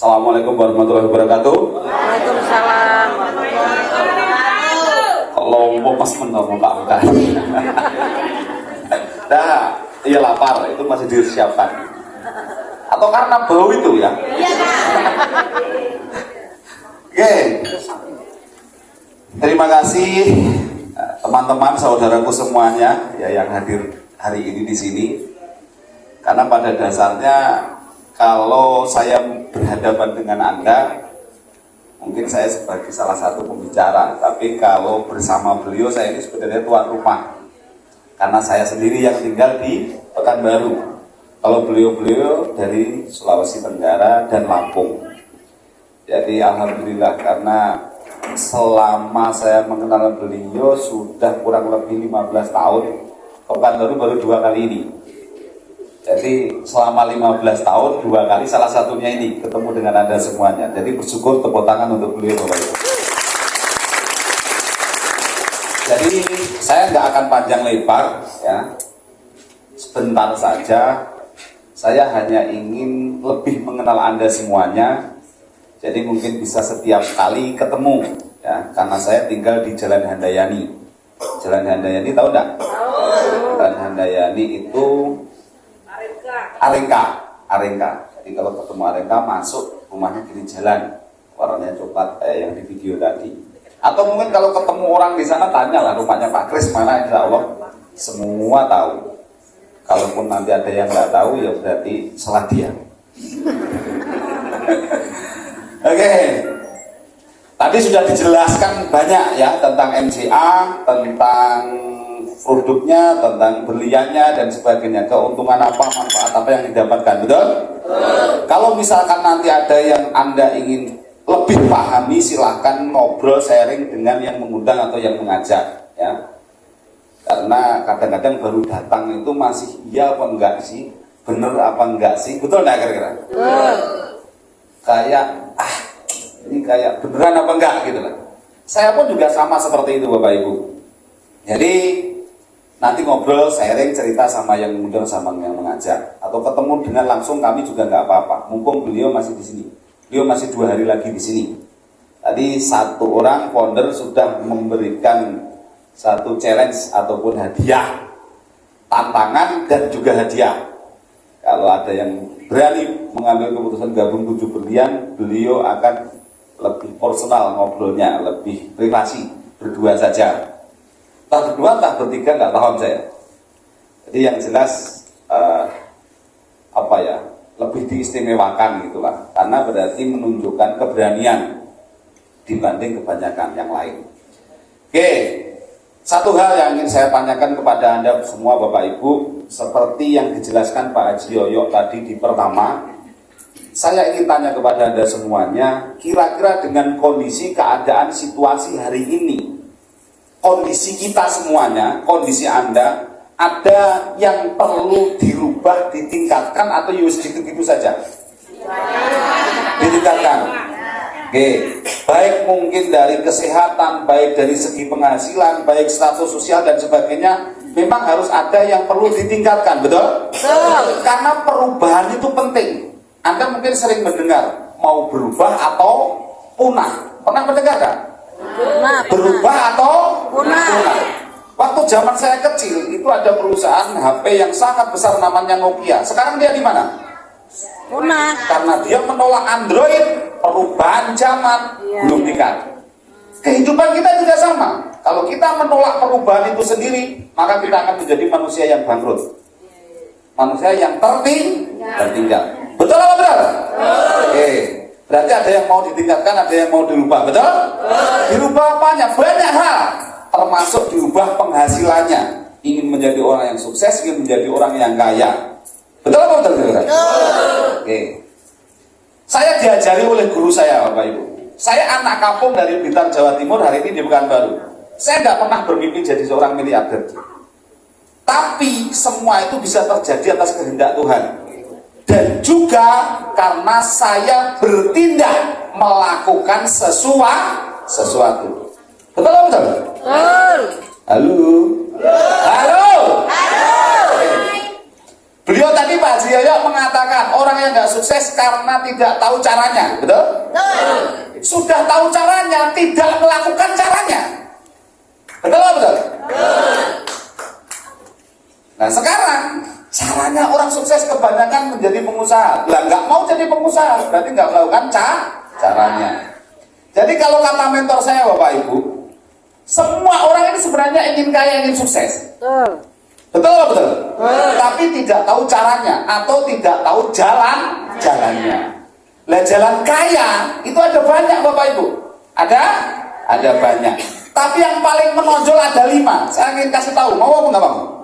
Assalamualaikum warahmatullahi wabarakatuh. Waalaikumsalam warahmatullahi wabarakatuh. Kalau mau pas ngomong Pak Bukan. Nah, iya lapar, itu masih disiapkan. Atau karena bau itu ya? Iya, Pak. Oke. Terima kasih teman-teman, saudaraku semuanya ya yang hadir hari ini di sini. Karena pada dasarnya kalau saya berhadapan dengan Anda, mungkin saya sebagai salah satu pembicara, tapi kalau bersama beliau saya ini sebenarnya tuan rumah. Karena saya sendiri yang tinggal di Pekanbaru. Kalau beliau-beliau dari Sulawesi Tenggara dan Lampung. Jadi alhamdulillah, karena selama saya mengenal beliau sudah kurang lebih 15 tahun, Pekanbaru baru 2 kali ini. Jadi selama 15 tahun 2 kali, salah satunya ini ketemu dengan Anda semuanya. Jadi bersyukur, tepuk tangan untuk beliau Bapak Ibu. Jadi saya nggak akan panjang lebar ya, sebentar saja. Saya hanya ingin lebih mengenal Anda semuanya. Jadi mungkin bisa setiap kali ketemu ya, karena saya tinggal di Jalan Handayani. Jalan Handayani tahu enggak? Jalan Handayani itu Arengka. Jadi kalau ketemu Arengka, masuk rumahnya kiri jalan, warnanya coklat kayak yang di video tadi. Atau mungkin kalau ketemu orang di sana, tanyalah rumahnya Pak Kris mana, insya Allah semua tahu. Kalaupun nanti ada yang nggak tahu, ya berarti salah dia. Oke. Tadi sudah dijelaskan banyak ya tentang MCA, tentang produknya, tentang berliannya dan sebagainya, keuntungan apa, manfaat apa yang didapatkan, betul? Kalau misalkan nanti ada yang Anda ingin lebih pahami, silahkan ngobrol, sharing dengan yang mengundang atau yang mengajak ya. Karena kadang-kadang baru datang itu masih iya apa enggak sih, bener apa enggak sih, betul enggak kira-kira? Kayak ini kayak beneran apa enggak gitu lah. Saya pun juga sama seperti itu Bapak Ibu. Jadi nanti ngobrol, sharing, cerita sama yang mengundang sama yang mengajak, atau ketemu dengan langsung kami juga nggak apa-apa. Mumpung beliau masih di sini, beliau masih 2 hari lagi di sini. Tadi satu orang founder sudah memberikan satu challenge ataupun hadiah, tantangan dan juga hadiah. Kalau ada yang berani mengambil keputusan gabung 7 berlian, beliau akan lebih personal ngobrolnya, lebih privasi, berdua saja. Entah berdua, entah bertiga, nggak paham saya. Jadi yang jelas lebih diistimewakan gitulah, karena berarti menunjukkan keberanian dibanding kebanyakan yang lain. Oke, satu hal yang ingin saya tanyakan kepada Anda semua Bapak Ibu, seperti yang dijelaskan Pak Haji Yoyo tadi di pertama, saya ingin tanya kepada Anda semuanya, kira-kira dengan kondisi keadaan situasi hari ini, kondisi kita semuanya, kondisi Anda, ada yang perlu dirubah, ditingkatkan, atau gitu-gitu saja? Ditingkatkan. Oke, baik mungkin dari kesehatan, baik dari segi penghasilan, baik status sosial dan sebagainya, memang harus ada yang perlu ditingkatkan, betul? Betul. Karena perubahan itu penting. Anda mungkin sering mendengar, mau berubah atau punah. Pernah mendengar kan? Berubah atau punah. Waktu zaman saya kecil itu ada perusahaan HP yang sangat besar namanya Nokia. Sekarang dia di mana? Punah. Karena dia menolak Android, perubahan zaman belum nikah. Kehidupan kita juga sama. Kalau kita menolak perubahan itu sendiri, maka kita akan menjadi manusia yang bangkrut, manusia yang tertinggal. Betul apa betul? Oke. Berarti ada yang mau ditingkatkan, ada yang mau dirubah, betul? Dirubah apanya? Banyak hal, termasuk diubah penghasilannya. Ingin menjadi orang yang sukses, ingin menjadi orang yang kaya. Betul apa betul? Oke. Saya diajari oleh guru saya, Bapak Ibu. Saya anak kampung dari Blitar, Jawa Timur, hari ini di Pekanbaru. Saya nggak pernah bermimpi jadi seorang miliarder. Tapi semua itu bisa terjadi atas kehendak Tuhan. Dan juga karena saya bertindak melakukan sesuatu. Betul apa betul? Betul. Halo. Halo. Halo. Beliau tadi Pak Haji Yoyo mengatakan orang yang nggak sukses karena tidak tahu caranya, betul? Sudah tahu caranya, tidak melakukan caranya, betul nggak betul? Nah sekarang caranya orang sukses kebanyakan menjadi pengusaha. Lah nggak mau jadi pengusaha, berarti nggak melakukan caranya. Jadi kalau kata mentor saya Bapak Ibu, semua orang ini sebenarnya ingin kaya, ingin sukses. Betul betul. Tapi tidak tahu caranya atau tidak tahu jalannya. Lah jalan kaya itu ada banyak Bapak Ibu. Ada banyak. Tapi yang paling menonjol ada 5. Saya ingin kasih tahu. Mau apa nggak mau?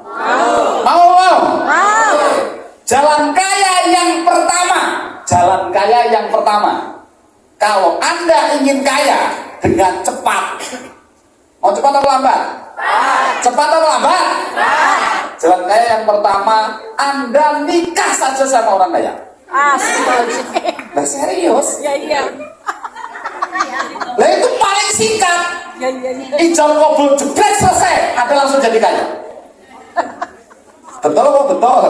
Mau. Jalan kaya yang pertama. Jalan kaya yang pertama. Kalau Anda ingin kaya dengan cepat, mau cepat atau lambat? Cepat atau lambat? Jalan kaya yang pertama, Anda nikah saja sama orang kaya. Nah serius? Iya. Lah itu paling singkat. Ijab kabul jebret selesai, Anda langsung jadi kaya. Betul kok betul.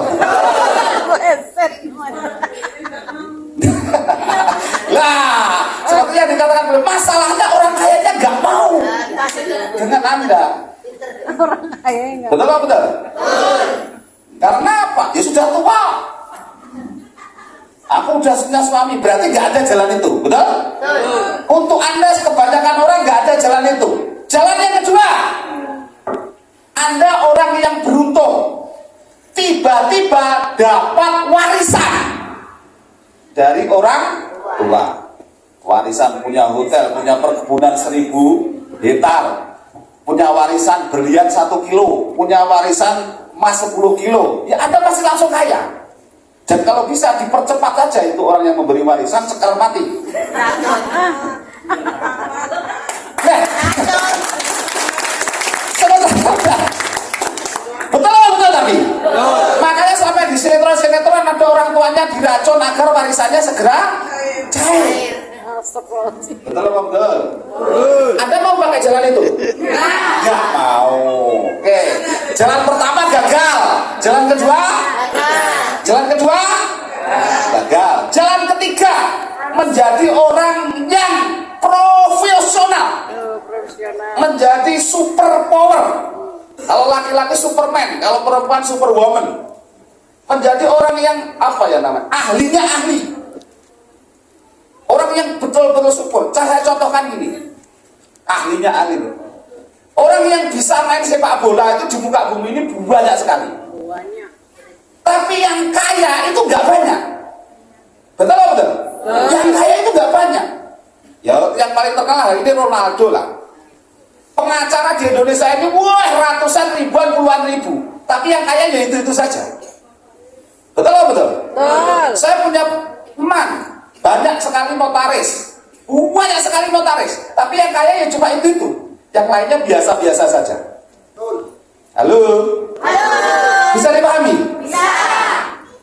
Lah, seperti yang dikatakan beliau, masalahnya orang kayanya nggak mau dengan Anda. Orang kaya enggak. Betul apa betul? Karena apa? Ya sudah tua. Aku udah punya suami, berarti nggak ada jalan itu, betul? Untuk Anda kebanyakan orang nggak ada jalan itu. Jalan yang kedua, Anda orang yang beruntung, tiba-tiba dapat warisan dari orang tua. Warisan punya hotel, punya perkebunan 1000 hektar, punya warisan berlian 1 kilo, punya warisan emas 10 kilo. Ya Anda pasti langsung kaya. Dan kalau bisa dipercepat saja itu orang yang memberi warisan sekal mati. Betul tapi. Makanya sampai di sinetron ada orang tuanya diracun agar warisannya segera cair. Betul apa betul? Anda mau pakai jalan itu? Nggak mau. Oke. Jalan pertama gagal. Jalan kedua? Gagal. Jalan ketiga, menjadi orang yang profesional. Menjadi super power. Kalau laki-laki Superman, kalau perempuan Superwoman. Menjadi orang yang apa ya namanya? Ahlinya ahli. Orang yang betul-betul support. Saya contohkan gini. Ahlinya ahli. Orang yang bisa main sepak bola itu di muka bumi ini banyak sekali. Tapi yang kaya itu nggak banyak. Betul apa betul? Yang kaya itu nggak banyak. Ya yang paling terkenal hari ini Ronaldo lah. Pengacara di Indonesia ini ratusan ribuan, puluhan ribu. Tapi yang kaya ya itu saja. Betul apa betul? Betul. Saya punya teman banyak sekali notaris. Banyak sekali notaris. Tapi yang kaya ya cuma itu. Yang lainnya biasa-biasa saja. Halo? Bisa dipahami? Bisa.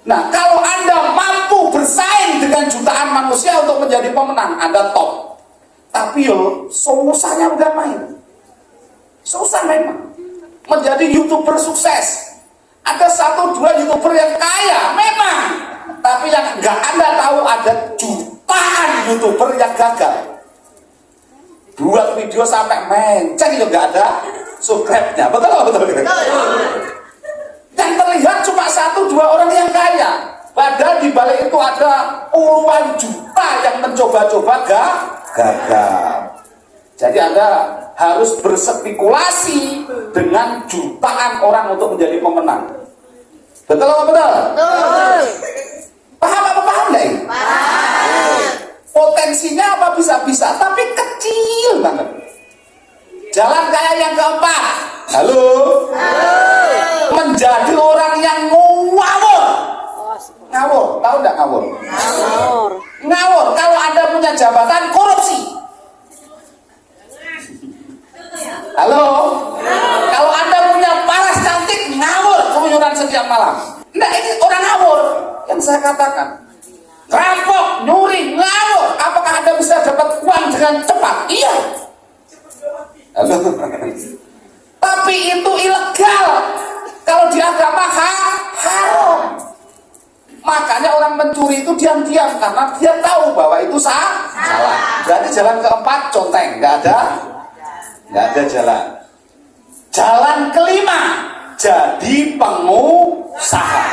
Nah, kalau Anda mampu bersaing dengan jutaan manusia untuk menjadi pemenang, Anda top. Tapi susahnya udah main. Susah memang. Menjadi YouTuber sukses. Ada 1-2 YouTuber yang kaya, memang. Tapi yang nggak Anda tahu ada jutaan YouTuber yang gagal. Buat video sampai menceng itu nggak ada subscribe-nya. Betul? Yang terlihat cuma 1-2 orang yang kaya. Padahal di balik itu ada puluhan juta yang mencoba-coba gagal. Jadi Anda harus berspekulasi dengan jutaan orang untuk menjadi pemenang. Betul apa betul? Betul. Paham enggak? Paham. Potensinya apa bisa-bisa, tapi kecil banget. Jalan kaya yang keempat. Halo? Menjadi orang yang ngawur. Ngawur, tahu enggak ngawur? Ngawur, kalau Anda punya jabatan korupsi. Halo? Kalau Anda punya paras cantik, ngawur, keluyuran setiap malam. Nah, ini orang ngawur yang saya katakan. Rampok, nyuri, ngawur. Apakah Anda bisa dapat uang dengan cepat? Iya. Halo? Tapi itu ilegal. Kalau di agama haram. Makanya orang mencuri itu diam-diam karena dia tahu bahwa itu salah. Berarti jalan keempat conteng, nggak ada jalan. Jalan kelima, jadi pengusaha.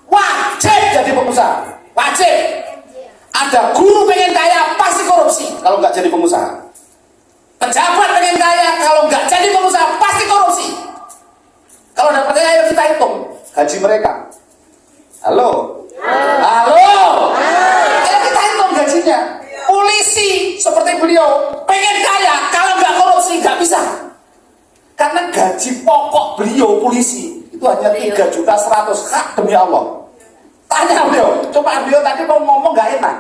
Wajib jadi pengusaha, wajib. Ada guru pengen kaya pasti korupsi kalau nggak jadi pengusaha. Pejabat pengen kaya kalau nggak jadi pengusaha pasti korupsi. Kalau dapatnya ayo kita hitung gaji mereka. Halo. Ayo kita hitung gajinya. Polisi seperti beliau pengen kaya kalau nggak korupsi nggak bisa. Karena gaji pokok beliau polisi itu hanya 3.100.000 hak demi Allah. Tanya beliau, coba beliau tadi mau ngomong nggak enak.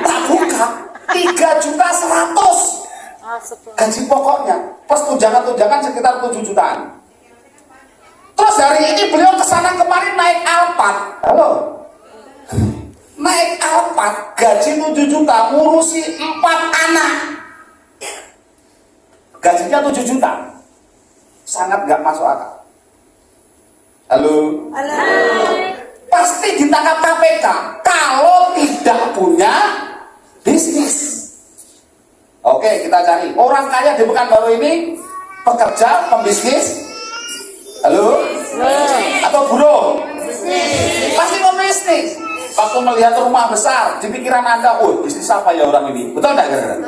Tak buka 3.100.000 gaji pokoknya. Plus tunjangan sekitar 7 jutaan. Terus hari ini beliau kesana kemarin naik Alphard. Halo. Naik Alphard, gaji 7 juta, ngurusi 4 anak. Gajinya 7 juta. Sangat gak masuk akal. Halo. Pasti ditangkap KPK kalau tidak punya bisnis. Oke, kita cari orang kaya di Pekanbaru ini, pekerja, pembisnis. Halo? Atau buruh? Pasti pembisnis. Waktu melihat rumah besar, di pikiran Anda, bisnis apa ya orang ini? Betul nggak kira-kira?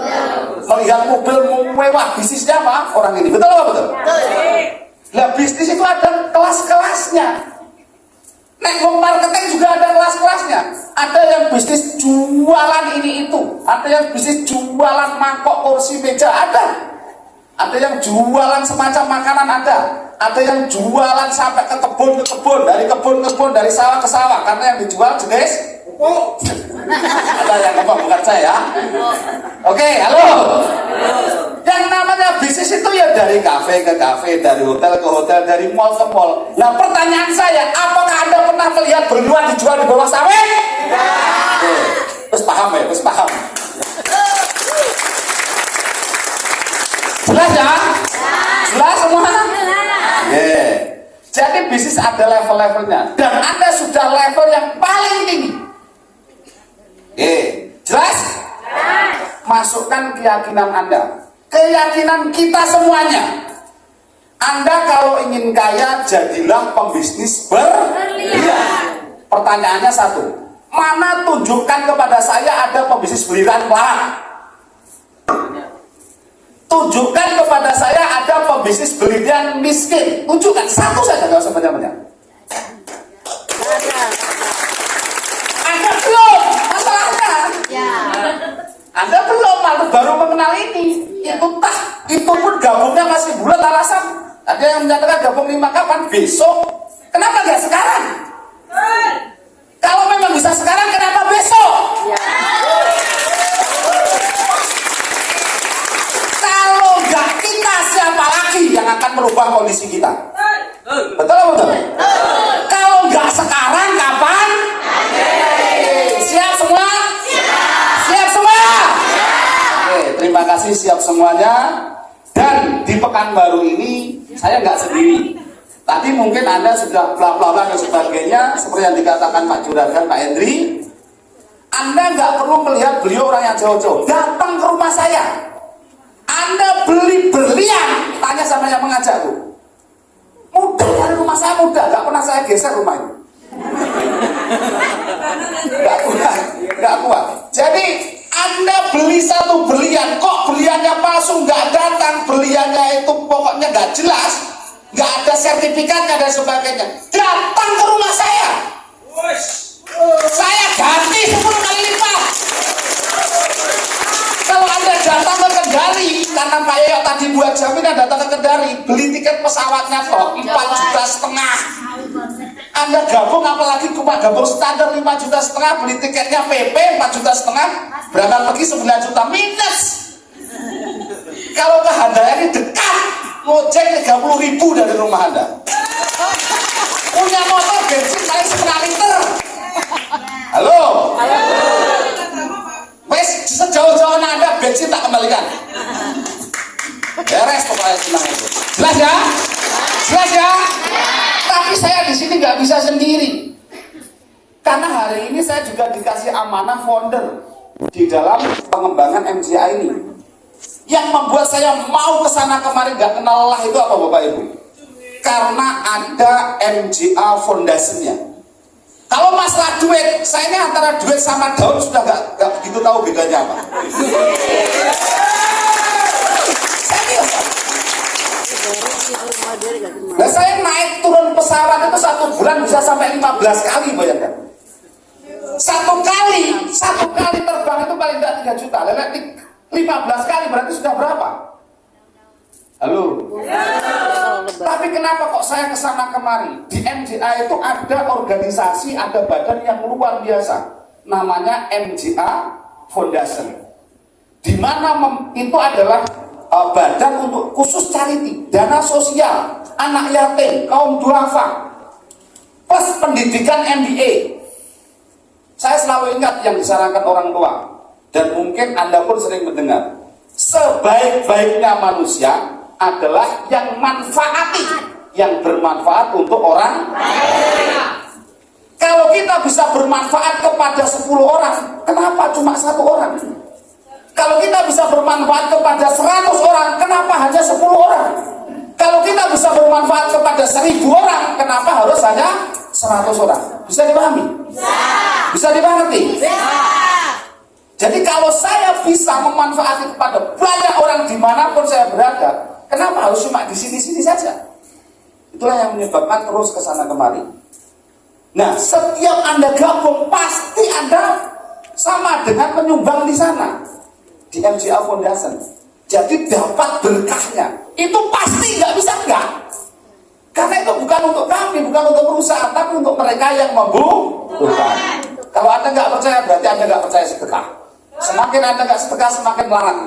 Melihat mobil mewah, bisnisnya apa? Orang ini. Betul apa betul? Nah, bisnis itu ada kelas-kelasnya. Network marketing juga ada kelas-kelasnya. Ada yang bisnis jualan ini itu, ada yang bisnis jualan mangkok, kursi, meja, ada. Ada yang jualan semacam makanan ada yang jualan sampai ke kebun, dari kebun, dari sawah ke sawah, karena yang dijual jenis pupuk. Ada yang ngomong bukan saya. Oke, halo. Yang namanya bisnis itu ya dari kafe ke kafe, dari hotel ke hotel, dari mall ke mall. Nah, pertanyaan saya, apakah Anda pernah melihat berluan dijual di bawah sawit? Terus paham ya, terus paham. Jelas ya? Jelas semua? Jadi bisnis ada level-levelnya dan Anda sudah level yang paling tinggi. Jelas? Masukkan keyakinan Anda, keyakinan kita semuanya. Anda kalau ingin kaya, jadilah pembisnis berlian. Pertanyaannya satu, mana tunjukkan kepada saya ada pembisnis berlian pelan? Tunjukkan kepada saya ada pembisnis berlian miskin. Tunjukkan satu saja, nggak usah banyak-banyak. Anda belum, masalahnya. Anda belum, baru mengenal ini. Itu pun gabungnya masih bulat alasan. Ada yang menyatakan gabung 5 kapan? Besok. Kenapa nggak sekarang? Kalau memang bisa sekarang, kenapa besok? Kalau nggak kita, siapa lagi yang akan merubah kondisi kita? Betul atau betul? Kalau nggak sekarang, kapan? Siap semua? Siap semua? Oke, terima kasih, siap semuanya. Dan di Pekanbaru ini saya nggak sendiri. Tadi mungkin Anda sudah bla-bla dan sebagainya, seperti yang dikatakan Pak Juragan, Pak Hendri. Anda nggak perlu melihat beliau orang yang jauh-jauh, datang ke rumah saya. Anda beli berlian, tanya sama yang mengajakku. Mudah, dari rumah saya mudah, nggak pernah saya geser rumah ini. Nggak kuat. Jadi Anda beli satu berlian, kok berliannya palsu, nggak datang, berliannya itu pokoknya nggak jelas, nggak ada sertifikatnya dan sebagainya. Datang ke rumah saya ganti 10 kali lipat. Kalau Anda datang ke Kendari, karena Pak Yoyo tadi buat jaminan datang ke Kendari, beli tiket pesawatnya kok 4,5 juta. Anda gabung, apalagi cuma gabung standar 5,5 juta, beli tiketnya PP 4,5 juta, berangkat pergi 9 juta minus. Kalau ke Handayani dekat, ngojek 30.000 dari rumah Anda. Punya motor bensin paling 1,5 liter. Halo. Wes sejauh-jauh Anda bensin tak kembalikan. Beres pokoknya, tenang itu. Jelas ya? Jelas ya? Tapi saya di sini nggak bisa sendiri. Karena hari ini saya juga dikasih amanah founder di dalam pengembangan MGA ini. Yang membuat saya mau kesana kemari gak kenal lelah itu apa Bapak Ibu? Karena ada MGA Foundation-nya. Kalau masalah duit, saya ini antara duit sama daun sudah gak begitu tahu bedanya apa. Nah, saya naik turun pesawat itu 1 bulan bisa sampai 15 kali, bayangkan. Satu kali terbang itu paling tidak 3 juta. Lelek 15 kali berarti sudah berapa? Halo? Tapi kenapa kok saya kesana kemari? Di MGA itu ada organisasi, ada badan yang luar biasa. Namanya MGA Foundation. Di mana itu adalah badan untuk khusus charity, dana sosial, anak yatim, kaum duafa, plus pendidikan MBA. Saya selalu ingat yang disarankan orang tua, dan mungkin Anda pun sering mendengar, sebaik-baiknya manusia adalah yang manfaati, yang bermanfaat untuk orang lain. Kalau kita bisa bermanfaat kepada 10 orang, kenapa cuma 1 orang? Kalau kita bisa bermanfaat kepada 100 orang, kenapa hanya 10 orang? Kalau kita bisa bermanfaat kepada 1000 orang, kenapa harus hanya 100 orang? Bisa dipahami? Bisa dimengerti? Jadi kalau saya bisa memanfaatkan kepada banyak orang dimanapun saya berada, kenapa harus cuma di sini-sini saja? Itulah yang menyebabkan terus kesana kemari. Nah, setiap Anda gabung pasti Anda sama dengan menyumbang di sana, di MGA Foundation. Jadi dapat berkahnya. Itu pasti nggak bisa enggak. Karena itu bukan untuk kami, bukan untuk perusahaan, tapi untuk mereka yang membutuhkan. Kalau Anda nggak percaya, berarti Anda nggak percaya sedekah. Semakin Anda nggak sedekah, semakin melarat.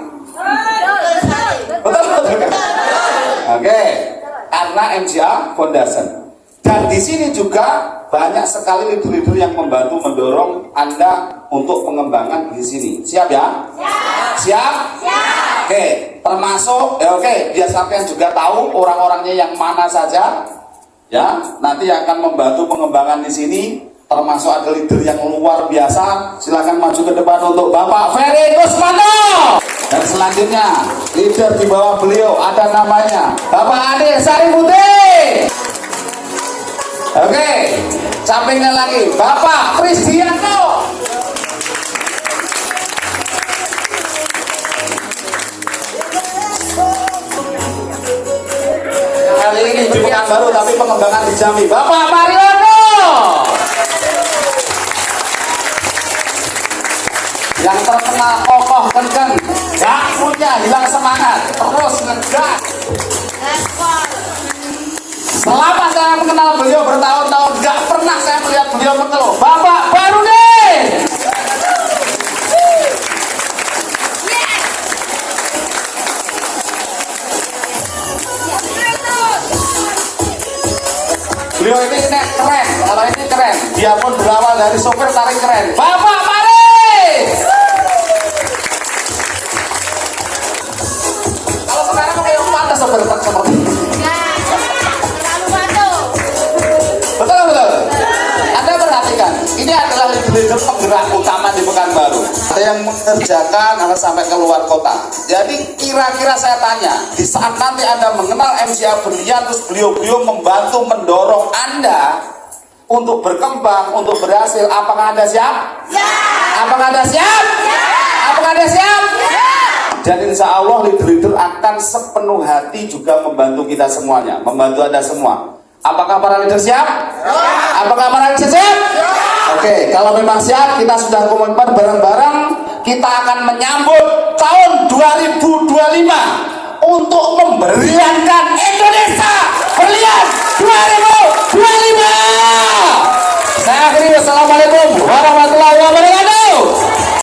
Betul? Oke. Karena MGA Foundation. Dan di sini juga banyak sekali leader-leader yang membantu mendorong Anda untuk pengembangan di sini. Siap ya? Siap? Oke, termasuk biar sampean juga tahu orang-orangnya yang mana saja. Ya, nanti akan membantu pengembangan di sini. Termasuk ada leader yang luar biasa. Silakan maju ke depan untuk Bapak Ferry Kusmano. Dan selanjutnya leader di bawah beliau ada namanya Bapak Ade Sariputih. Oke, sampingnya lagi Bapak Prisdianto. Kali ini di Pekanbaru tapi pengembangan di Jambi. Bapak Mariono. Yang terkenal kokoh kenceng, gak punya hilang semangat, terus ngegas. Selama saya mengenal beliau bertahun-tahun, gak pernah saya melihat beliau mengeluh. Bapak Barudin. Beliau ini keren, kalau ini keren. Dia pun berawal dari sopir tarik keren. Bapak Paris. Kalau sekarang kayak mana sopir truk seperti ini? Betul. Anda perhatikan, ini adalah leader penggerak utama di Pekanbaru. Ada yang mengerjakan harus sampai ke luar kota. Jadi kira-kira saya tanya, di saat nanti Anda mengenal MGA Berlian, terus beliau membantu mendorong Anda untuk berkembang, untuk berhasil, apakah Anda siap? Ya. Apakah Anda siap? Ya. Apakah Anda siap? Ya. Dan insya Allah leader-leader akan sepenuh hati juga membantu kita semuanya, membantu Anda semua. Apakah para leader siap? Ya. Apakah para leader siap? Ya. Oke, kalau memang siap, kita sudah komitmen bareng-bareng. Kita akan menyambut tahun 2025 untuk memberiakan Indonesia Berlian 2025. Saya akhiri, wassalamualaikum warahmatullahi wabarakatuh.